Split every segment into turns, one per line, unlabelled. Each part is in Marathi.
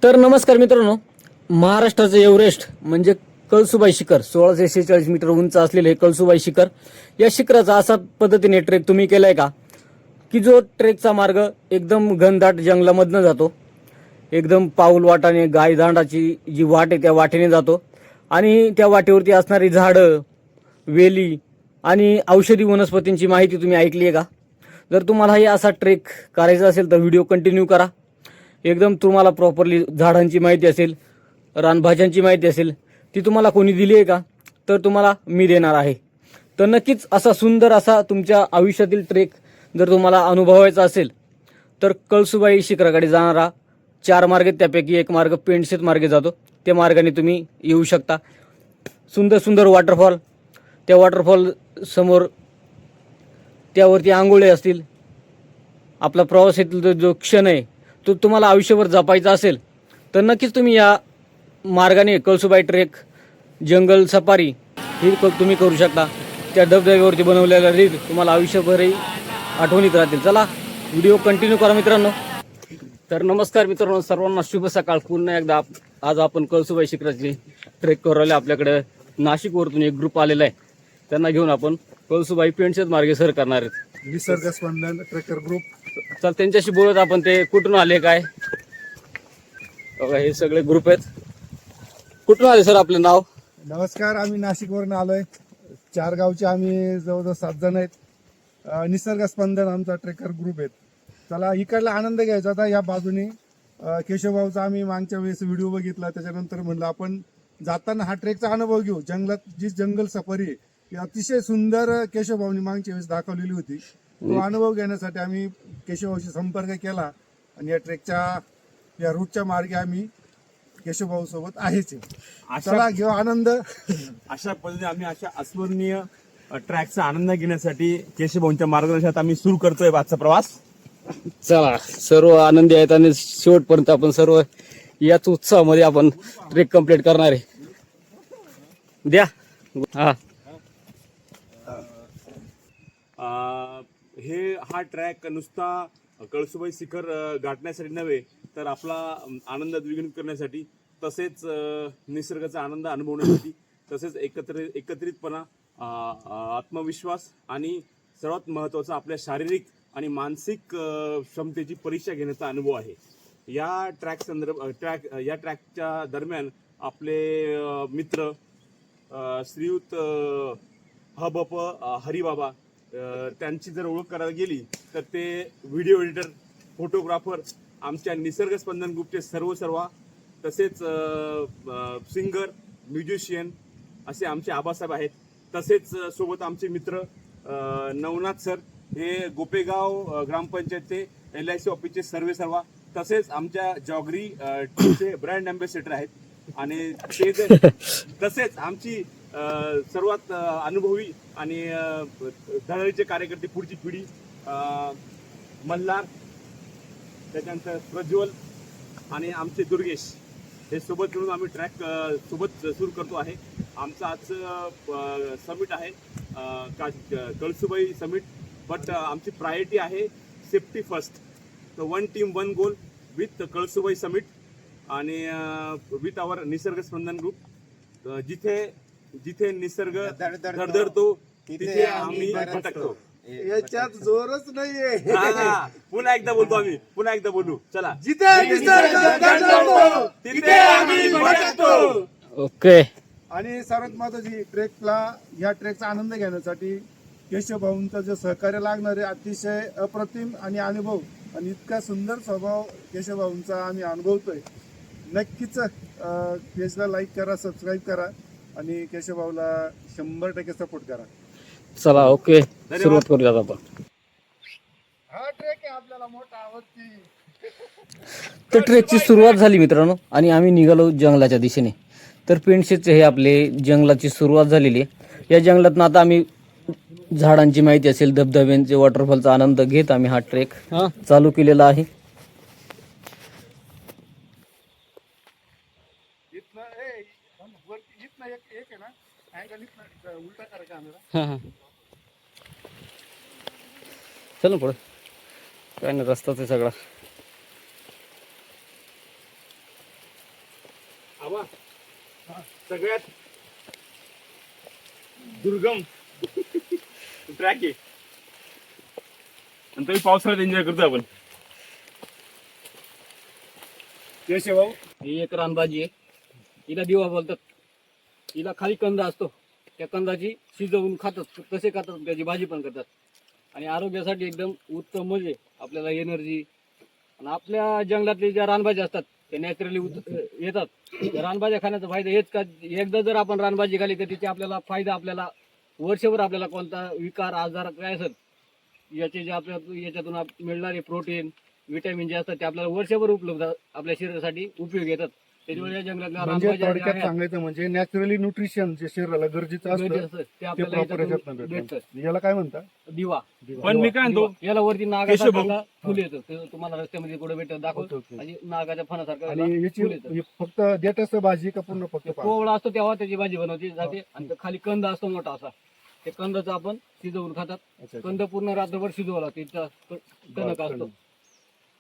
तर नमस्कार मित्रांनो, महाराष्ट्राचं एव्हरेस्ट म्हणजे कळसुबाई शिखर 1646 मीटर उंच असलेले हे कळसुबाई शिखर, या शिखराचा असा पद्धतीने ट्रेक तुम्ही केलाय का की जो ट्रेकचा मार्ग एकदम घनदाट जंगलामधनं जातो, एकदम पाऊल वाटाने गायदांडाची जी वाट आहे त्या वाटेने जातो आणि त्या वाटेवरती असणारी झाडं, वेली आणि औषधी वनस्पतींची माहिती तुम्ही ऐकली आहे का? जर तुम्हाला हे असा ट्रेक करायचा असेल तर व्हिडिओ कंटिन्यू करा. एकदम तुम्हाला प्रॉपरली झाडांची माहिती असेल, रानभाज्यांची माहिती असेल, ती तुम्हाला कोणी दिली आहे का? तर तुम्हाला मी देणार आहे. तर नक्कीच असा सुंदर असा तुमच्या आयुष्यातील ट्रेक जर तुम्हाला अनुभवायचा असेल तर कळसुबाई शिखराकडे जाणारा 4 मार्ग आहेत, त्यापैकी एक मार्ग पेंडशेत मार्गे जातो. त्या मार्गाने तुम्ही येऊ शकता. सुंदर सुंदर वॉटरफॉल, त्या वॉटरफॉल समोर त्यावरती आंघोळे असतील. आपला प्रवासातील जो क्षण आहे तो तुम्हाला आयुष्यभर जपायचा असेल तर नक्कीच तुम्ही या मार्गाने कळसुबाई ट्रेक, जंगल सफारी ही तुम्ही करू शकता. त्या धबधब्यावरती बनवलेला रील तुम्हाला आयुष्यभरही आठवणीत राहतील. चला व्हिडिओ कंटिन्यू करा मित्रांनो. तर नमस्कार मित्रांनो, सर्वांना शुभ सकाळ. पुन्हा एकदा आज आपण कळसुबाई शिखराची ट्रेक करू राहिले. आपल्याकडे नाशिकवरतून एक ग्रुप आलेला आहे, त्यांना घेऊन आपण कळसुबाई पेंडशेत मार्गे सर करणार आहेत.
निसर्ग स्पंदन ट्रेकर ग्रुप.
चल त्यांच्याशी बोलत आपण, ते कुठून आले काय. बघा हे सगळे ग्रुप आहेत. कुठून आले सर, आपलं नाव?
नमस्कार, आम्ही नाशिकवरून आलोय. 4 गावचे आम्ही जवळजवळ 7 जण आहेत. निसर्ग स्पंदन आमचा ट्रेकर ग्रुप आहे. चला इकडला आनंद घ्यायचा होता. या बाजूने केशवभाऊचा आम्ही मागच्या वेळेस व्हिडिओ बघितला, त्याच्यानंतर म्हणलं आपण जाताना हा ट्रेकचा अनुभव घेऊ. जंगलात जी जंगल सफारी आहे ती अतिशय सुंदर केशवभाऊनी मागच्या वेळेस दाखवलेली होती. तो अनुभव घेण्यासाठी आम्ही केशवभाऊशी संपर्क केला आणि या ट्रेकच्या या रूटच्या मार्गे आम्ही केशवभाऊ सोबत आहेच. चला घेऊ आनंद.
अशा पद्धतीने आम्ही अशा अस्मरणीय ट्रॅकचा आनंद घेण्यासाठी केशवभाऊंच्या मार्गदर्शनात आम्ही सुरू करतोय आजचा प्रवास.
चला सर्व आनंदी आहेत आणि शेवटपर्यंत आपण सर्व याच उत्साहामध्ये आपण ट्रेक कंप्लीट करणार आहे. द्या हा.
हा ट्रॅक नुसता कळसुबाई शिखर गाठण्यासाठी नव्हे तर आपला आनंद द्विगुणित करण्यासाठी, तसेच निसर्गाचा आनंद अनुभवण्यासाठी, तसेच एकत्रितपणा, आत्मविश्वास आणि सर्वात महत्त्वाचा आपल्या शारीरिक आणि मानसिक क्षमतेची परीक्षा घेण्याचा अनुभव आहे. या ट्रॅकच्या दरम्यान आपले मित्र श्रीयुत हबप हरिबाबा, त्यांची जर ओळख करायला गेली तर ते व्हिडिओ एडिटर, फोटोग्राफर, आमच्या निसर्ग स्पंदन ग्रुपचे सर्व तसेच सिंगर, म्युझिशियन असे आमचे आबासाहेब आहेत. तसेच सोबत आमचे मित्र नवनाथ सर, हे गोपेगाव ग्रामपंचायतचे LIC ऑफिसचे सर्वा, तसेच आमच्या जॉगरी टीमचे ब्रँड अँबॅसेडर आहेत. आणि ते तसेच आमची सर्वात अनुभवी आणि धडाडीचे कार्यकर्ते, पुढची पिढी, मल्हार, त्याच्यानंतर प्रज्वल आणि आमचे दुर्गेश, हे सोबत मिळून आम्ही ट्रॅक सोबत सुरू करतो आहे. आमचं आजचं समिट आहे कळसुबाई समिट, बट आमची प्रायोरिटी आहे सेफ्टी फर्स्ट. तर 1 team 1 goal with Kalsubai summit आणि विथ आवर निसर्ग स्पंदन ग्रुप. जिथे निसर्ग धडधडतो तिथे आम्ही भटकतो.
याच्यात जोरच नाहीये.
पुन्हा एकदा बोलतो आम्ही, पुन्हा एकदा बोलू. चला.
जिथे निसर्ग धडधडतो
तिथे आम्ही भटकतो.
ओके.
आणि सर्वात महत्वाची या ट्रेकचा आनंद घेण्यासाठी केशवभाऊंचं जे सहकार्य लागणार आहे, अतिशय अप्रतिम आणि अनुभव आणि इतका सुंदर स्वभाव केशवभाऊंचा आम्ही अनुभवतोय. नक्कीच पेजला लाईक करा, सबस्क्राईब करा आणि केशवभाऊला 100% सपोर्ट करा.
चला ओके, सुरुवात करूयात आपण.
हा ट्रेक आहे आपल्याला मोठा आवडती.
तर ट्रेकची सुरुवात झाली मित्रांनो आणि आम्ही निघालो जंगलाच्या दिशेने. तर पेंडशेतचे हे आपले जंगलाची सुरुवात झालेली आहे. या जंगलातनं आता आम्ही झाडांची माहिती असेल, धबधब्यांचे, वॉटरफॉलचा आनंद घेत आम्ही हा ट्रेक चालू केलेला आहे. चल ना पुढे, काय नाही, रस्ताच आहे सगळा.
बाबा सगळ्यात दुर्गम ट्रॅक आहे आणि तरी पावसाळ्यात एन्जॉय करतो आपण.
केशव भाऊ
ही एक रानभाजी आहे, हिला दिवा बोलतात. हिला खाली कंद असतो, त्या कंदाची शिजवून खातात, तसे खातात, त्याची भाजी पण करतात. आणि आरोग्यासाठी एकदम उत्तम म्हणजे आपल्याला एनर्जी. आणि आपल्या जंगलातले ज्या रानभाज्या असतात ते नॅचरली येतात. त्या रानभाज्या खाण्याचा फायदा हेच का, एकदा जर आपण रानभाजी खाली तर तिचे आपल्याला फायदा, आपल्याला वर्षभर आपल्याला कोणता विकार आजार काय असेल याचे जे याच्यातून मिळणारे प्रोटीन विटॅमिन जे असतात ते आपल्याला वर्षभर उपलब्ध आपल्या शरीरासाठी उपयोग येतात. त्याच्यामुळे या जंगलातल्या
म्हणजे
रानभाज्या ज्या
थोडक्यात
आहेत,
सांगायचं म्हणजे नॅचरली न्यूट्रिशन जे शरीराला गरजेचं
गरजेचं
असतं
असतं, ते
ते
आपल्याला
प्रॉपर
याच्यातून
याच्यातनं
भेटतं.
भेटतं. याला काय म्हणतात?
दिवा.
पण मी काय म्हणतो
दिवा. याला वरती
केशव भाऊ.
नागासारखं फुल येतं, ते तुम्हाला रस्त्यामध्ये कुठे भेटत
ओके,
दाखवतो.
ओके.
आणि नागाच्या फणासारखं
आणि
याला
याची
फुल येतं.
हे फक्त देठाचं भाजी का पूर्ण फक्त पान?
कोवळा असतो तेव्हा त्याची भाजी बनवली जाते. आणि तो खाली कंद असतो मोठा असा, ते कंदाचं आपण शिजवून खातात.
अच्छा, अच्छा.
कंद पूर्ण रात्रभर शिजवला त्याचा कणक असतो
कणक.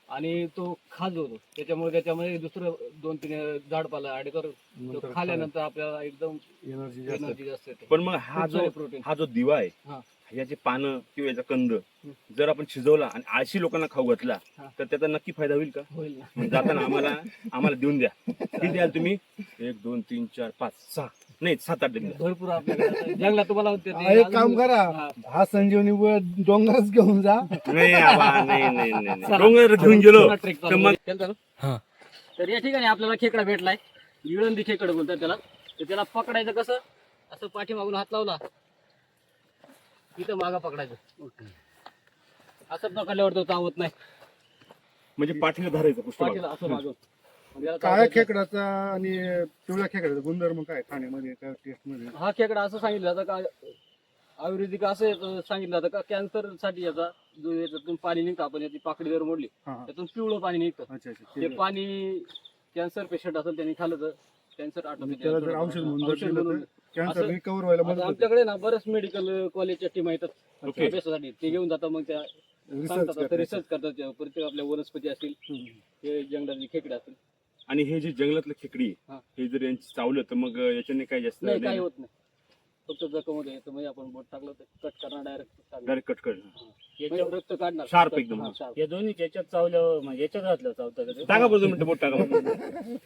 आणि तो खाजवतो. त्याच्यामुळे दुसरं 2-3 झाडपाला ऍड करून तो
नंतर
खाल्यानंतर आपल्याला एकदम
एनर्जी जास्त
एनर्जी जास्त येते.
पण मग हा
खूप
जो
सारे प्रोटीन.
हा जो दिवा आहे
हा.
याचे पानं किंवा याचा कंद जर आपण शिजवला आणि आळशी लोकांना खाऊ घातला
हा.
तर त्याचा नक्की फायदा होईल का?
होईल ना.
मग जाताना आम्हाला देऊन द्या. किती द्याल तुम्ही? 1 2 3 4 5 6 नाही 7 8 द्या.
भरपूर आपल्याकडे आता जंगलात तुम्हाला होते ते
एक काम करा,
हा.
हा संजीवनी डोंगरच घेऊन जा.
नाही आबा, नाही डोंगर घेऊन गेलो
पुन्हा ट्रेक
तर मग
चालू. तर या ठिकाणी आपल्याला खेकडा भेटलाय, इळंदी खेकडं बोलतात त्याला. तर त्याला पकडायचं कसं, असं पाठीमागून हात लावला, इथं मागा पकडायचं. असं पकडल्यावर तो चावत नाही,
म्हणजे पाठीला धरायचं
पाठीला
पुष्कळ.
असं मागून. मग याला
काळ्या
चावायचं.
खेकडाचा आणि पिवळ्या खेकड्याचा गुणधर्म काय खाण्यामध्ये, काय टेस्ट मध्ये?
हा खेकडा असं सांगितलं जातं का, आयुर्वेदिक असं सांगितलं जातं का कॅन्सर साठी याचा जो याच्यातून पाणी निघतं, आपण याची पाकडी जर मोडली
हा, हा.
त्यातून पिवळं पाणी निघतं.
अच्छा अच्छा.
ते पाणी कॅन्सर पेशंट असेल त्यांनी खाल्लं तर कॅन्सर
त्याला जर औषध म्हणून जर दिलं तर कॅन्सर
असं-
रिकवर व्हायला मदत
आता
होते.
आमच्याकडे ना बरेच मेडिकल कॉलेजच्या टीम येतात
ओके.
अभ्यासासाठी. ते घेऊन जातात, मग त्या
रिसर्च
सांगतात,
करतात.
रिसर्च करतात. त्या प्रत्येक आपल्या वनस्पती असतील, हे जंगलातले खेकडे असतील,
आणि हे जे जंगलातलं खेकडी आहे,
हा.
हे जर यांची चावलं तर मग याच्याने काय जास्त
नाही काही होत नाही. फक्त जखम होते तर म्हणजे आपण बोट टाकलं तर कट करणार डायरेक्ट
डायरेक्ट कट कर.
रक्त काढणार.
Sharp एकदम.
हा, sharp.
या दोन्ही याच्यात चावलं म्हणजे याच्यात घातलं चावतं का ते?
टाका बरं 2 मिनिटं बोट टाका बरं.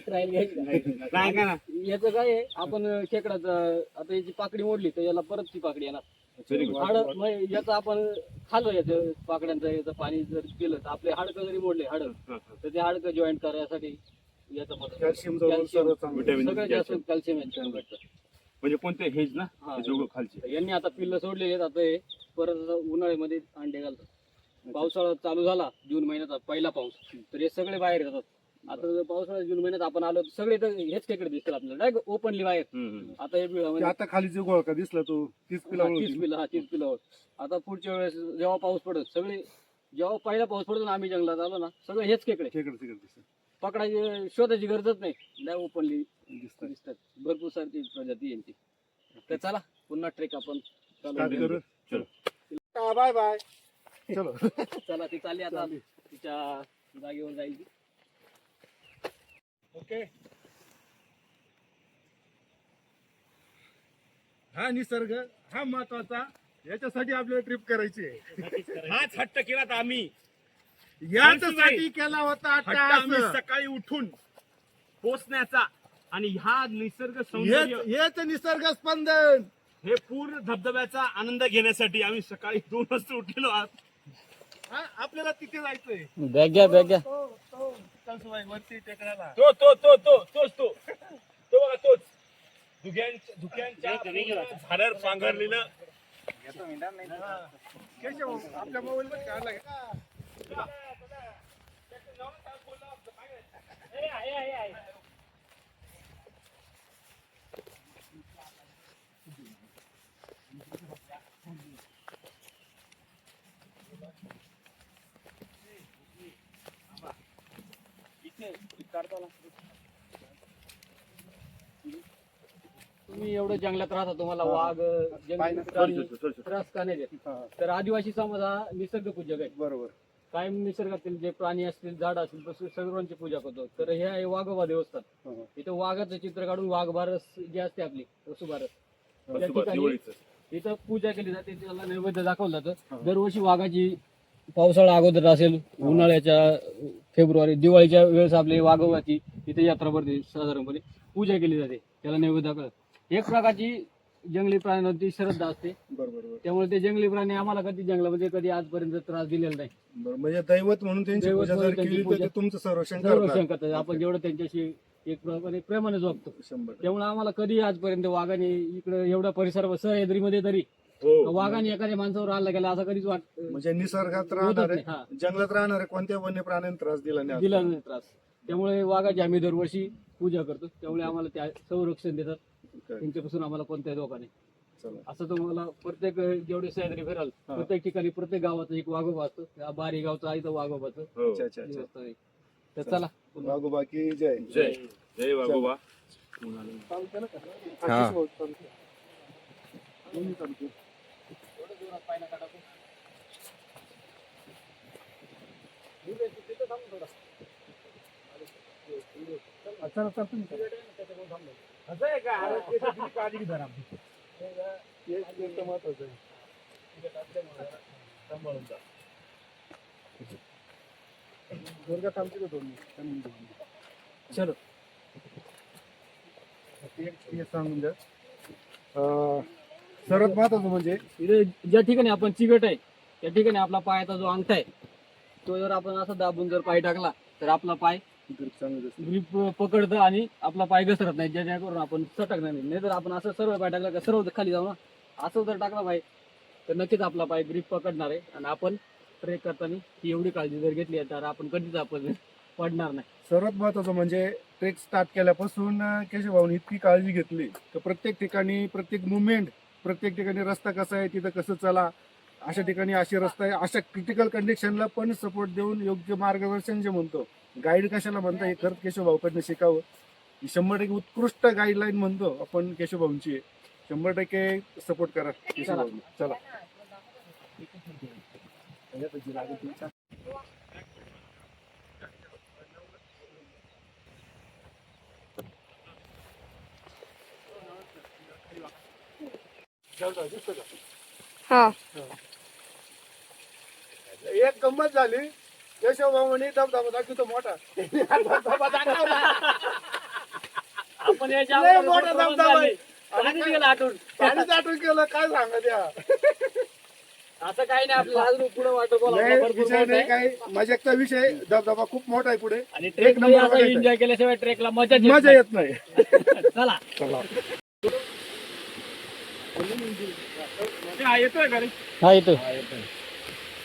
Trial घ्यायची का?
काय काय ना
याचं काय आहे, आपण खेकडाचं आता याची पाकडी मोडली तर याला परत ती पाकडी येणार.
Very good.
हाड मग याचं आपण खाल्लं याचं पाकड्यांचं याचं पाणी जर पिलं तर आपले हाडकं जरी मोडले तर ते हाडकं जॉईंट करायसाठी याचं मदत.
कॅल्शियम जवळ सर्व चांगलं.
Vitamin
सगळ्यात जास्त कॅल्शियम याच्यात भेटतं.
म्हणजे कोणते हेज ना
हा.
हे दोघं खालचे.
यांनी आता पिल्लं सोडलेली आहेत. आता हे परत उन्हाळ्यामध्ये अंडे घालतात. पावसाळा चालू झाला जून महिन्याचा पहिला पाऊस, तर हे सगळे बाहेर येतात. आता जर पावसाळा जून महिन्यात आपण आलो तर सगळे तर हेच खेकडे दिसतात आपल्याला डायरेक्ट ओपनली बाहेर. आता हे
ते
बिळामध्ये
आता खाली जो गोळका दिसला तो 30 किलो
30 पिलं, 30 पिलं. आता पुढच्या वेळेस जेव्हा पाऊस पडत सगळे, जेव्हा पहिला पाऊस पडतो ना आम्ही जंगलात आलो ना, सगळे हेच खेकडे.
खेकडे दिसत
पकडायची शोधायची गरजच नाही, नाही ओपनली
दिसतात.
दिसतात. भरपूर सारी प्रजाती यांची. तर चला पुन्हा ट्रेक आपण चालू
काय
करू.
करू?
चलो.
Bye bye. चलो.
चला ती चालली आता तिच्या जागेवर जाईल ती.
ओके. हा निसर्ग हा महत्वाचा, याच्यासाठी आपल्याला ट्रिप करायची आहे.
हाच हट्ट केला तर आम्ही
याच्यासाठी केला होता
हट्ट आम्ही
अट्टाहास.
सकाळी उठून पोचण्याचा आणि ह्या निसर्ग सौंदर्य
हेच निसर्ग स्पंदन.
हे पूर्ण धबधब्याचा आनंद घेण्यासाठी आम्ही सकाळी 2 वाजता उठलेलो आहोत.
हा, आपल्याला तिथे जायचंय.
बॅग घ्या, बॅग घ्या.
कळसुबाई वरती टेकडाला.
तो बघा तोच धुक्यांच्या झाडावर पांघरलेलं.
केशव आपल्या मोबाईल मध्ये काढला का?
तुम्ही एवढं जंगलात राहता, तुम्हाला वाघ जंगली
पाहिलं.
प्राणी
चल.
त्रास का नाही देत?
हा,
तर आदिवासी समाज हा निसर्ग पूजक आहे.
बरोबर.
कायम निसर्गातील जे प्राणी असतील, झाड असतील, पशु सर्वांची पूजा करतो. तर हे आहे वाघोबा देवस्थान. इथं वाघाचं चित्र काढून वाघ बारस जे असते आपली वसुबारस, त्या ठिकाणी
दिवाळीचं.
इथं पूजा केली जाते, त्याला नैवेद्य दाखवलं जातं. दरवर्षी वाघाची पावसाळा अगोदर असेल, उन्हाळ्याच्या फेब्रुवारी दिवाळीच्या वेळेस आपली वाघोबाची इथे यात्रा भरते, साधारणपणे पूजा केली जाते, त्याला नैवेद्य दाखवलं. एक प्रकारची जंगली प्राण्यांवरती श्रद्धा असते.
बरोबर.
त्यामुळे ते जंगली प्राणी आम्हाला कधी जंगलामध्ये कधी आजपर्यंत त्रास दिलेला नाही.
म्हणजे दैवत म्हणून त्यांची
दैवत
पूजा जर
म्हणून त्यांची
केली तर
पूजा.
ते तुमचं संरक्षण
संरक्षण
करणार.
करतात. आपण जेवढं त्यांच्याशी एक प्रकारे प्रेमाने वागतो.
100%.
त्यामुळे आम्हाला कधी आजपर्यंत वाघाने इकडे एवढा परिसर सह्याद्रीमध्ये तरी
हो.
वाघाने एखाद्या माणसावर हल्ला केला असं कधीच
म्हणजे निसर्गात
होतच
राहणारे
नाही. हा.
जंगलात राहणारे कोणत्या वन्य प्राण्यांना त्रास दिला नाही
दिला
आजपर्यंत.
नाही त्रास. त्यामुळे वाघाची आम्ही दरवर्षी पूजा करतो. त्यामुळे आम्हाला त्या संरक्षण देतात, त्यांच्यापासून आम्हाला कोणत्याही धोका नाही.
चला.
असं तुम्हाला प्रत्येक जेवढे सह्याद्री फिराल प्रत्येक ठिकाणी प्रत्येक गावाचं एक वाघोबा असतो. त्या बारी गावचं आहे तर वाघोबाचं
हो.
अच्छा, अच्छा, अच्छा.
व्यवस्था आहे. तर चला
वाघोबा की जय.
जय जय वाघोबा.
हा.
असं आहे का? अरे, त्याची काळजी घ्या ना.
महत्वाचं आहे.
सांभाळून जा.
दुर्गा थांबते का 2 मिनिट?
चलो.
ते सांगून द्या. सर्वात महत्वाचं म्हणजे
इथे ज्या ठिकाणी आपण चिकट आहे त्या ठिकाणी आपला पायाचा जो अंगठा आहे तो जर आपण असा दाबून जर पाय टाकला तर आपला पाय ग्रीप पकडतं आणि आपला पाय घसरत नाही, ज्याच्याकरून आपण सटकणार नाही. तर आपण असं सर्व पाय टाकला का सर्व खाली जाऊ ना, असं जर टाकला पाय तर नक्कीच आपला पाय ग्रीप पकडणार आहे. आणि आपण ट्रेक करताना ही एवढी काळजी जर घेतली तर आपण कधीच आपण पडणार नाही.
सर्वात महत्वाचं म्हणजे ट्रेक स्टार्ट केल्यापासून केशवभाऊनी इतकी काळजी घेतली तर प्रत्येक ठिकाणी प्रत्येक मुवमेंट, प्रत्येक ठिकाणी रस्ता कसा आहे, तिथं कसं चला, अशा ठिकाणी अशी रस्ता आहे, अशा क्रिटिकल कंडिशनला पण सपोर्ट देऊन योग्य मार्गदर्शन जे म्हणतो, गाईड कशाला म्हणता, हे खरंच केशवभाऊकडनं शिकावं. 100% उत्कृष्ट गाईडलाईन म्हणतो आपण केशवभाऊंची आहे. 100% सपोर्ट करा केशवभाऊंना. चला.
हा.
एक गंमत झाली, केशवभाऊ म्हणे धबधबा दाखवतो मोठा. धबधबा दाखवला.
आपण याच्या
लय
अगोदर
मोठा
फोटो
धबधबा आहे.
पाणीच गेलं आटून.
पाणीच आठवण केलं, काय सांगा त्या.
असं काही नाही, आपल्याला अजून पुढे वाटत
लय विषय नाही काही, मजाकचा विषय. धबधबा खूप मोठा आहे पुढे.
आणि
एक
ट्रेक
नंबर बघायचा.
एन्जॉय केल्याशिवाय ट्रेकला मजा
मजा येत नाही.
चला.
चला.
येतोय का रे?
हा येतो.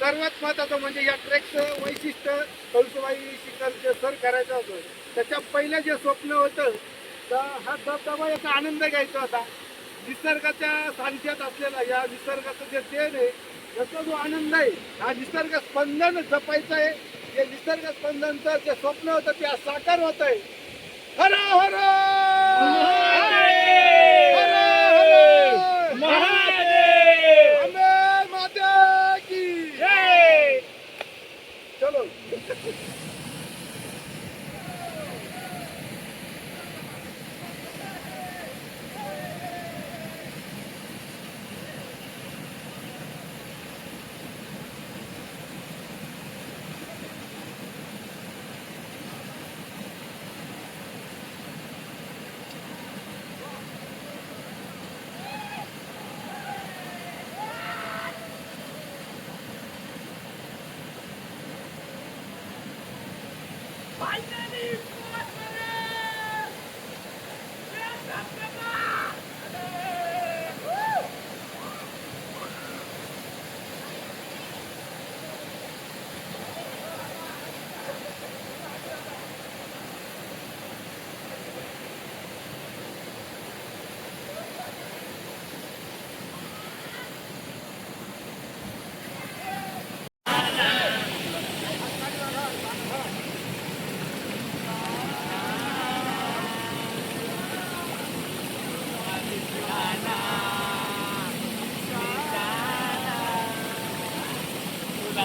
सर्वात महत्वाचं म्हणजे या ट्रेकचं वैशिष्ट्य कळसुबाई शिखर सर करायचं होतं. त्याच्या पहिलं जे स्वप्न होतं तर हा धबधबा याचा आनंद घ्यायचा होता. निसर्गाच्या सानिध्यात असलेला या निसर्गाचं जे देण आहे याचा जो आनंद आहे, हा निसर्ग स्पंदन जपायचं आहे. जे निसर्ग स्पंदनचं जे स्वप्न होतं ते आज साकार होत आहे. हर हर अम्बे माता की जय. चलो.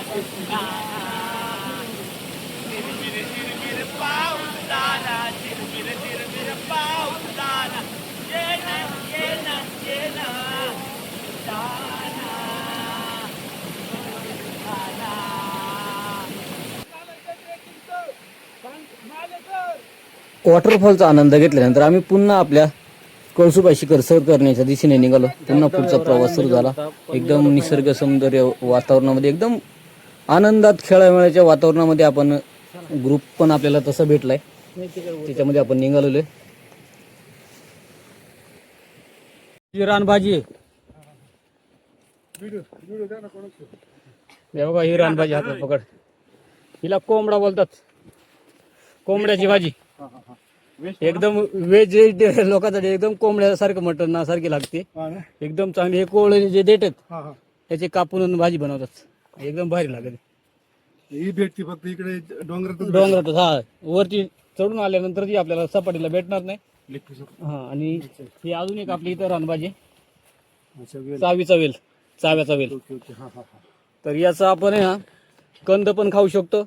Krishna वॉटरफॉलचा आनंद घेतल्यानंतर आम्ही पुन्हा आपल्या कळसुबाई शिखर सर करण्याच्या दिशेने निघालो. पुन्हा पुढचा प्रवास सुरू झाला. एकदम निसर्ग सौंदर्य वातावरणामध्ये, एकदम आनंदात खेळामेळाच्या वातावरणामध्ये आपण ग्रुप पण आपल्याला तसा भेटलाय. त्याच्यामध्ये आपण निघालेलो आहे. रानभाजी आहे. हे बघा, ही रानभाजी हातात पकड. हिला कोंबडा बोलतात. कोंबड्याची भाजी एकदम व्हेज लोकांसाठी एकदम कोंबड्यासारखं मटण ना सारखी लागते. एकदम चांगली. हे कोवळे जे देतात त्याचे कापून भाजी बनवतात. एकदम भारी लागते.
ही भेटती फक्त इकडे
डोंगरात. हा, वरती चढून आल्यानंतर ती आपल्याला सपाटीला भेटणार नाही. हा, आणि ही अजून एक आपली इथं रानभाजी चावीचा वेल, चाव्याचा वेल. तर याचा आपण आहे ना कंद पण खाऊ शकतो.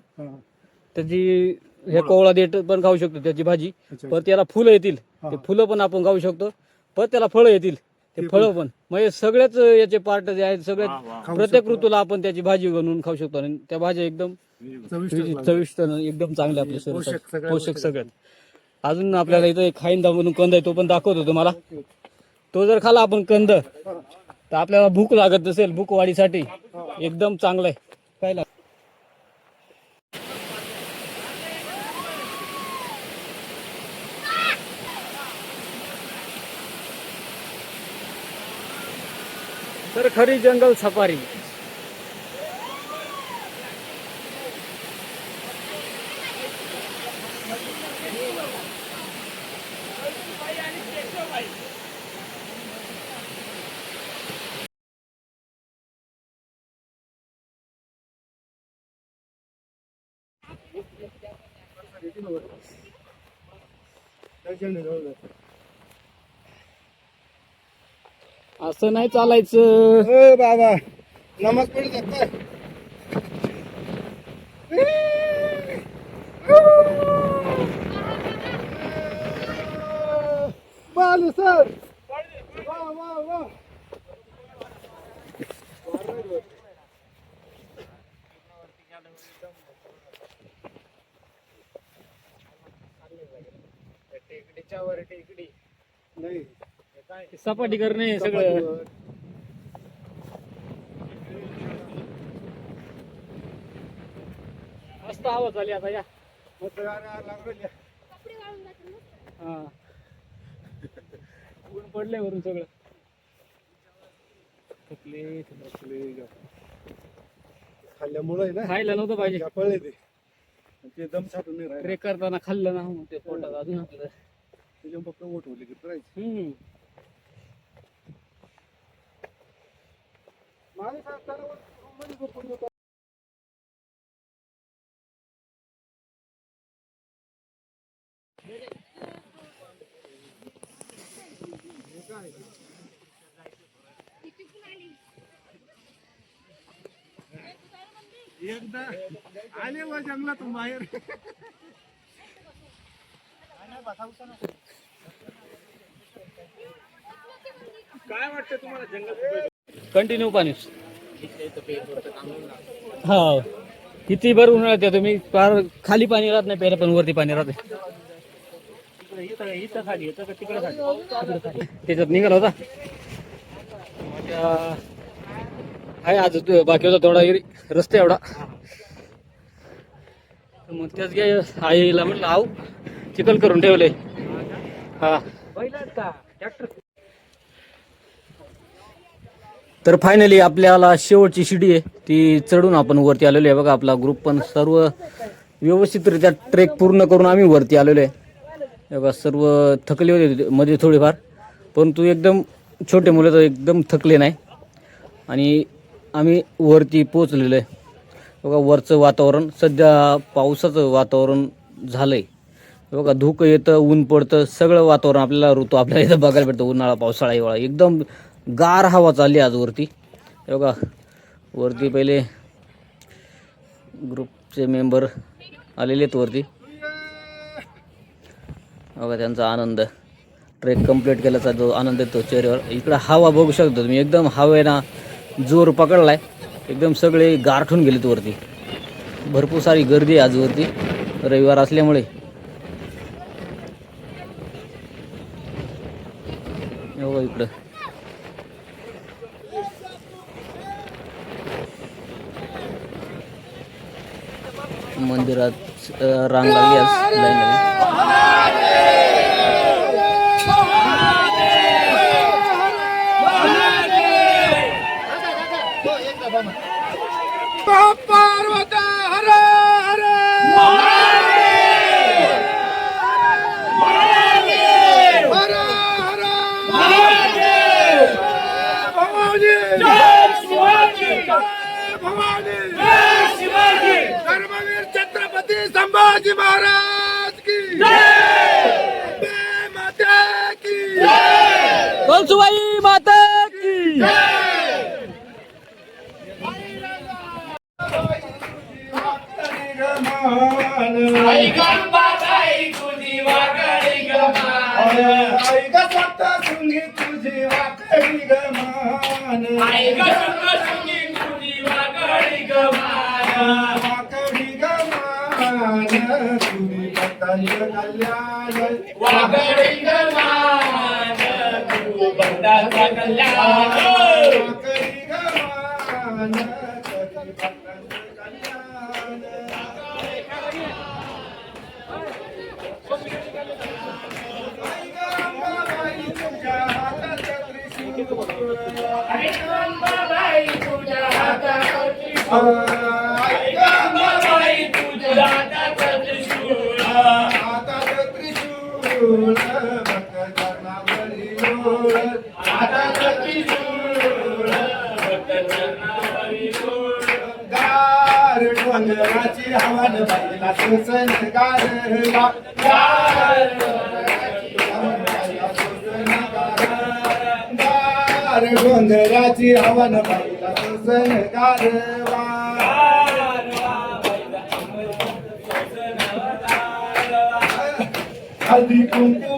त्याची हे कोवळा देठ पण खाऊ शकतो त्याची भाजी. परत त्याला फुलं येतील, ते फुलं पण आपण खाऊ शकतो. परत त्याला फळं येतील, ते फळं पण. म्हणजे सगळ्याच याचे पार्ट जे आहेत सगळ्यात प्रत्येक ऋतूला आपण त्याची भाजी बनवून खाऊ शकतो. आणि त्या भाज्या एकदम चविष्ट एकदम चांगल्या आपल्या शरीरासाठी, पोषक सगळ्यात. अजून आपल्याला इथं एक खाईंदा म्हणून कंद आहे, तो पण दाखवतो तुम्हाला. तो जर खाला आपण कंद तर आपल्याला भूक लागत असेल, भूक वाढीसाठी एकदम चांगलं आहे. काय लागत तर खरी जंगल सफारी. असं नाही चालायचं
बाबा. नमाज पडत काय बालू सर. वा वा वा. टेकडीच्या वर टेकडी नाही,
सपाटी करणे सगळं. मस्त हवा चालली आता. या हा, ऊन पडले वरून सगळं.
खाल्ल्यामुळे ना
खायला नव्हतं पाहिजे.
पळले ते दम साठून नाही राहिले.
ट्रेक करताना खाल्लं ना मग ते पोटात अजून आपल्याला.
त्याच्या फक्त ओठवले की करायचं. एकदा आले वर जंगलातून बाहेर.
काय वाटतं तुम्हाला जंगल?
कंटिन्यू पाणी. हा, किती भर उन्हाळ्यात आहे तुम्ही, फार खाली पाणी राहत नाही प्यायला, पण वरती पाणी राहते.
इथं खाली येतं का तिकडे खाली?
त्याच्यात निघाला होता. आहे आज बाकी होता थोडा रस्ता एवढा. मग त्याच गे आईला म्हटलं आऊ चिकन करून ठेवले. हा, तर फायनली आपल्याला शेवटची शिडी आहे ती चढून आपण वरती आलेलो आहे. बघा, आपला ग्रुप पण सर्व व्यवस्थितरित्या ट्रेक पूर्ण करून आम्ही वरती आलेलो आहे. बघा, सर्व थकले होते मध्ये थोडेफार, परंतु एकदम छोटे मुलं तर एकदम थकले नाही. आणि आम्ही वरती पोचलेलो आहे. बघा, वरचं वातावरण सध्या पावसाचं वातावरण झालंय. बघा, धुकं येतं, ऊन पडतं, सगळं वातावरण आपल्याला ऋतू आपल्याला इथं बघायला भेटतं. उन्हाळा, पावसाळा, हिवाळा, एकदम गार हवा चालली आज वरती. बघा, वरती पहिले ग्रुपचे मेंबर आलेले आहेत वरती. बघा, त्यांचा आनंद, ट्रेक कंप्लीट केल्याचा जो आनंद येतो चेहऱ्यावर. इकडं हवा बघू शकता तुम्ही, एकदम हवेना जोर पकडलाय. एकदम सगळे गारठून गेलेत वरती. भरपूर सारी गर्दी आहे आज वरती, रविवार असल्यामुळे. हो इकडं मंदिरात रांग लागली आज लाईन लागली.
धर्मवीर छत्रपती संभाजी महाराज की जय, माता की
कळसुबाई माता की
आई गंगाबाई तुझी वाकडी गमान, आई गंगा सुंगी तुझी वाकडी गमान, आई गंगा सुंगी तुझी वाकडी गमान, वाकडी गमान तुझी पतंग कल्याण, वाकडी गमान तुझी पतंग कल्याण, वाकडी गमान तुझी पतंग कल्याण. डोंगराची हवन बाईला सुसन गारला, डोंगराची हवन बाईला सुसन गारवा, हल्दी कुंकू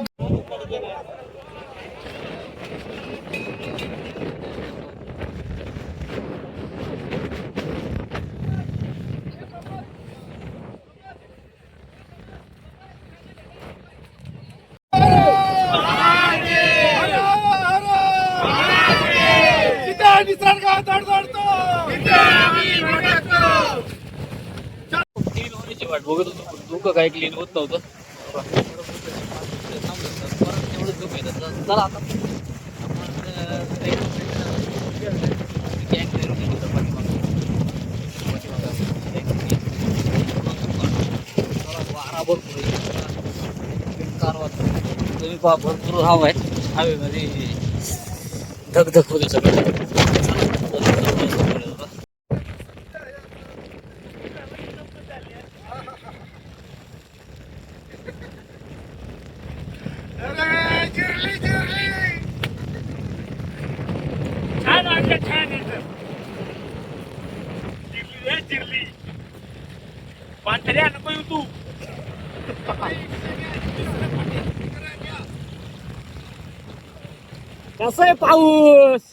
निसर्गात अडचणतो
क्लीन होण्याची वाट बघत होतो पण धुकं काय क्लीन होत नव्हतं. तेवढं धुकं येतं. चला आता वारा भरपूर तुम्ही पहा भरपूर हवा आहे. हवेमध्ये धगधग होते सगळं.
जिरली जिरली
छान वाटलं, छान येतं. जिरली रे जिरली. पांढऱ्या नको येऊ तू. कसं आहे पाऊस?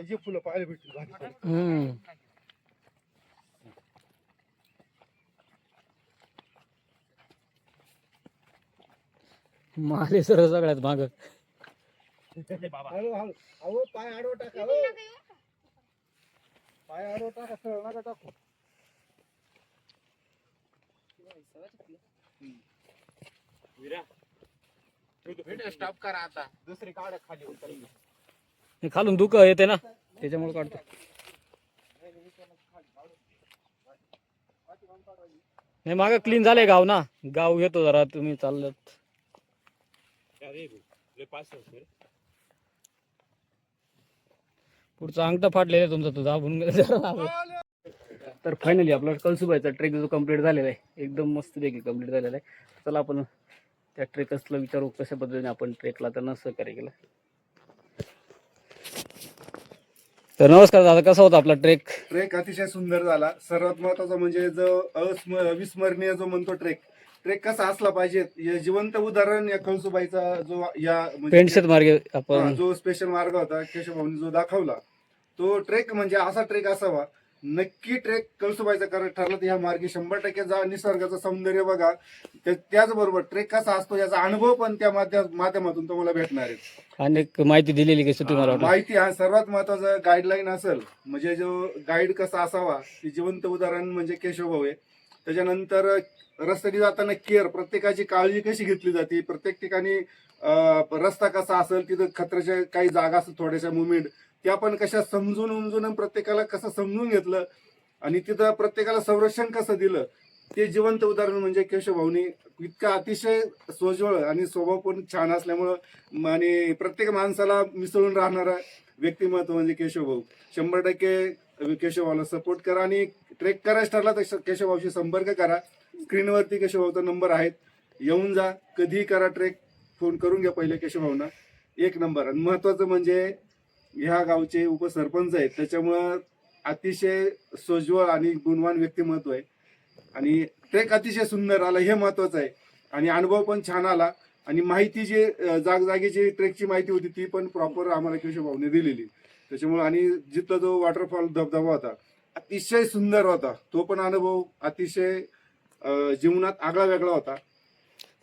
हे फुलं पाहायला भेटतील भारी.
माले सर सगळ्यात माग
हळू हळू अहो पाय आडवं टाका हो. पाय आडवं टाका सरळ नका टाकू. स्टॉप करा आता दुसरी काढ खाली उतरली.
हे खालून धुकं येते ना त्याच्यामुळे काढतो. नाही माग क्लीन झालंय गाव ना. गाव येतो जरा तुम्ही चालत. पुढचा अंगठा फाटलेला तुमचा तो दाबून गेला. तर फायनली आपला कळसुबाईचा ट्रेक जो कम्प्लीट झालेला आहे एकदम मस्तपैकी कम्प्लीट झालेला आहे. चला आपण त्या ट्रेकर्सला विचारू कशा पद्धतीने आपण ट्रेकला त्यांना सहकार्य केलं. तर नमस्कार दादा, कसा होता आपला ट्रेक?
ट्रेक अतिशय सुंदर झाला. सर्वात महत्वाचा म्हणजे जो अविस्मरणीय जो म्हणतो ट्रेक कसा असला पाहिजे, हे जिवंत उदाहरण या कळसुबाईचा जो या म्हणजे
पेंडशेत मार्गे
हा,
आपण
जो स्पेशल मार्ग होता केशवभाऊनी जो दाखवला, तो ट्रेक म्हणजे असा ट्रेक असावा. नक्की ट्रेक कळसुबाईचा करायचं ठरला तर ह्या मार्गे 100% जा. निसर्गाचं सौंदर्य बघा, त्याचबरोबर ट्रेक कसा असतो याचा अनुभव पण त्या माध्यमातून तुम्हाला भेटणार आहे.
अनेक माहिती दिलेली कशी तुम्हाला वाटलं?
माहिती हा सर्वात महत्वाचा गाईडलाईन असेल, म्हणजे जो गाईड कसा असावा ती जिवंत उदाहरण म्हणजे केशवभाऊ आहे. त्याच्यानंतर रस्त्याने जाताना केअर, प्रत्येकाची काळजी कशी घेतली जाते, प्रत्येक ठिकाणी रस्ता कसा असेल, तिथं खतऱ्याच्या काही जागा असतात थोड्याशा मुवमेंट, त्या पण कशा समजून उमजून प्रत्येकाला कसं समजून घेतलं आणि तिथं प्रत्येकाला संरक्षण कसं दिलं, ते जिवंत उदाहरण म्हणजे केशवभाऊनी. इतका अतिशय सोज्वळ आणि स्वभाव पण छान असल्यामुळं आणि प्रत्येक माणसाला मिसळून राहणारा व्यक्तिमत्व म्हणजे केशवभाऊ. 100% केशवभाऊला सपोर्ट करा आणि ट्रेक करायचं ठरला तर केशवभाऊशी संपर्क करा. स्क्रीनवरती केशवभाऊचा नंबर आहेत, येऊन जा, कधीही करा ट्रेक, फोन करून घ्या पहिले केशवभाऊंना. एक नंबर. आणि महत्वाचं म्हणजे ह्या गावचे उपसरपंच आहेत, त्याच्यामुळं अतिशय सोज्वळ आणि गुणवान व्यक्तिमत्व आहे आणि ट्रेक अतिशय सुंदर आला हे महत्वाचं आहे. आणि अनुभव पण छान आला आणि माहिती जी जागजागेची ट्रेकची माहिती होती ती पण प्रॉपर आम्हाला केशवभाऊने दिलेली. त्याच्यामुळे आणि जिथं जो वॉटरफॉल धबधबा होता अतिशय सुंदर होता, तो पण अनुभव अतिशय जीवनात आगळा वेगळा होता.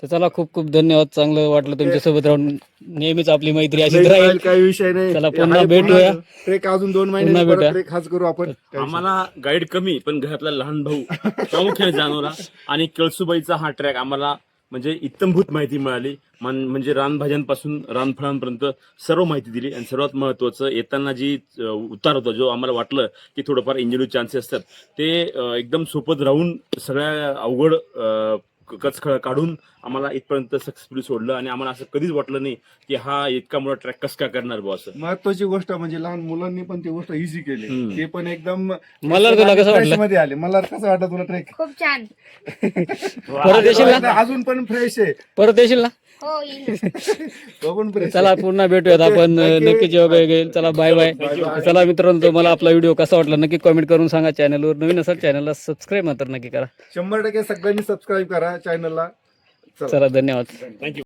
तर चला, खूप खूप धन्यवाद. चांगलं वाटलं तुमच्यासोबत राहून. नेहमीच आपली मैत्री अशीच राहील.
काही विषय नाही.
चला, पुन्हा भेटूया.
ट्रेक अजून 2
पुन्हा
महिने
भेटूया.
ट्रेक हाच करू आपण.
आम्हाला गाईड कमी, पण घरातला लहान भाऊ प्रामुख्याने जाणवला आणि कळसुबाईचा हा ट्रॅक आम्हाला म्हणजे इत्तमभूत माहिती मिळाली. म्हणजे रानभाज्यांपासून रानफळांपर्यंत सर्व माहिती दिली. आणि सर्वात महत्वाचं, येताना जी उतार होता, जो आम्हाला वाटलं की थोडंफार इंजुरी चान्सेस असतात, ते एकदम सोपत राहून सगळ्या अवघड कचखळ काढून आम्हाला इथपर्यंत सक्सेसफुली सोडलं. आणि आम्हाला असं कधीच वाटलं नाही की हा इतका मोठा ट्रॅक कसं काय करणार बुवा असं.
महत्वाची गोष्ट म्हणजे लहान मुलांनी पण ती गोष्ट इझी केली. ते पण एकदम
मला तुला कसं वाटलं?
मध्ये आले. मला कसं वाटलं तुला ट्रेक?
खूप छान.
परत येशील ना?
अजून पण फ्रेश आहे.
परत येशील ना?
हो येईल.
तो पण फ्रेश.
चला, पुन्हा भेटूयात आपण. नक्कीच योगा येईल. चला, बाय बाय. चला मित्रांनो, तुम्हाला आपला व्हिडिओ कसा वाटला नक्की कमेंट करून सांगा. चॅनलवर नवीन असाल चॅनलला सबस्क्राईब मात्र नक्की करा.
100% सगळ्यांनी सबस्क्राईब करा चॅनलला.
चला, धन्यवाद.
थँक्यू.